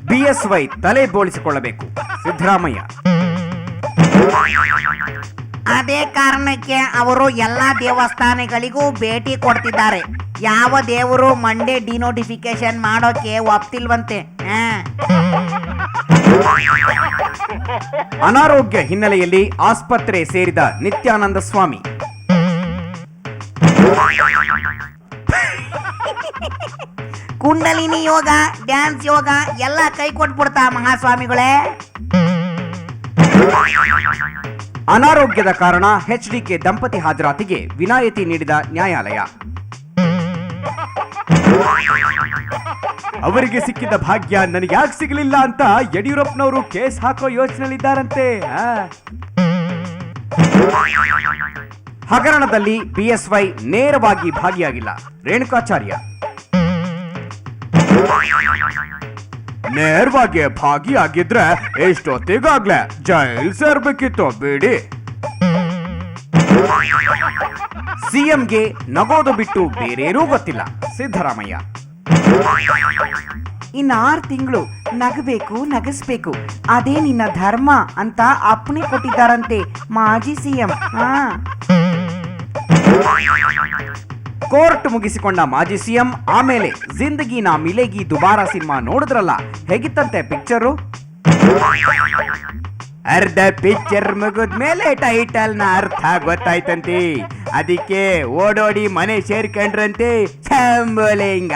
BSY ತಲೆ ಬೋಳಿಸಿಕೊಳ್ಳಬೇಕು ಸಿದ್ದರಾಮಯ್ಯ. ಅದೇ ಕಾರಣಕ್ಕೆ ಅವರು ಎಲ್ಲಾ ದೇವಸ್ಥಾನಗಳಿಗೂ ಭೇಟಿ ಕೊಡ್ತಿದ್ದಾರೆ. ಯಾವ ದೇವರು ಮಂಡೇ ಡಿನೋಟಿಫಿಕೇಶನ್ ಮಾಡೋಕೆ ಒಪ್ತಿಲ್ವಂತೆ. ಅನಾರೋಗ್ಯ ಹಿನ್ನೆಲೆಯಲ್ಲಿ ಆಸ್ಪತ್ರೆ ಸೇರಿದ ನಿತ್ಯಾನಂದ ಸ್ವಾಮಿ. ಕುಂಡಲಿನಿ ಯೋಗ, ಡ್ಯಾನ್ಸ್ ಯೋಗ ಎಲ್ಲ ಕೈ ಕೊಟ್ಬಿಡ್ತಾ ಮಹಾಸ್ವಾಮಿಗಳೇ. ಅನಾರೋಗ್ಯದ ಕಾರಣ ಎಚ್ಡಿಕೆ ದಂಪತಿ ಹಾಜರಾತಿಗೆ ವಿನಾಯಿತಿ ನೀಡಿದ ನ್ಯಾಯಾಲಯ. ಅವರಿಗೆ ಸಿಕ್ಕಿದ ಭಾಗ್ಯ ನನಗೆ ಯಾಕೆ ಸಿಗಲಿಲ್ಲ ಅಂತ ಯಡಿಯೂರಪ್ಪನವರು ಕೇಸ್ ಹಾಕೋ ಯೋಚನೆಯಲ್ಲಿದ್ದಾರಂತೆ. ಹಗರಣದಲ್ಲಿ ಬಿಎಸ್ವೈ ನೇರವಾಗಿ ಭಾಗಿಯಾಗಿಲ್ಲ. ರೇಣುಕಾಚಾರ್ಯ ನೇರವಾಗಿ ಭಾಗಿಯಾಗಿದ್ರೆ ಎಷ್ಟೊತ್ತಿಗಾಗ್ಲೇ ಜೈಲ್ ಸೇರ್ಬೇಕಿತ್ತು ಬಿಡಿ. ಸಿಎಂಗೆ ನಗೋದು ಬಿಟ್ಟು ಬೇರೇನೂ ಗೊತ್ತಿಲ್ಲ ಸಿದ್ದರಾಮಯ್ಯ. ಇನ್ನು 6 ತಿಂಗಳು ನಗಬೇಕು, ನಗಿಸ್ಬೇಕು, ಅದೇ ನಿನ್ನ ಧರ್ಮ ಅಂತ ಅಪ್ಪಣೆ ಕೊಟ್ಟಿದ್ದಾರಂತೆ ಮಾಜಿ ಸಿಎಂ. ಕೋರ್ಟ್ ಮುಗಿಸಿಕೊಂಡ ಮಾಜಿ ಸಿಎಂ ಆಮೇಲೆ ಜಿಂದಗಿ ನಾ ಮಿಲೇಗಿ ದುಬಾರಾ ಸಿನಿಮಾ ನೋಡಿದ್ರಲ್ಲ, ಹೇಗಿತ್ತಂತೆ ಪಿಕ್ಚರು? ಅರ್ಧ ಪಿಕ್ಚರ್ ಮುಗಿದ್ಮೇಲೆ ಟೈಟಲ್ ನ ಅರ್ಥ ಗೊತ್ತಾಯ್ತಂತೆ. ಅದಕ್ಕೆ ಓಡೋಡಿ ಮನೆ ಸೇರ್ಕೊಂಡ್ರಂತೆ. ಚಂಬೋಲಿಂಗ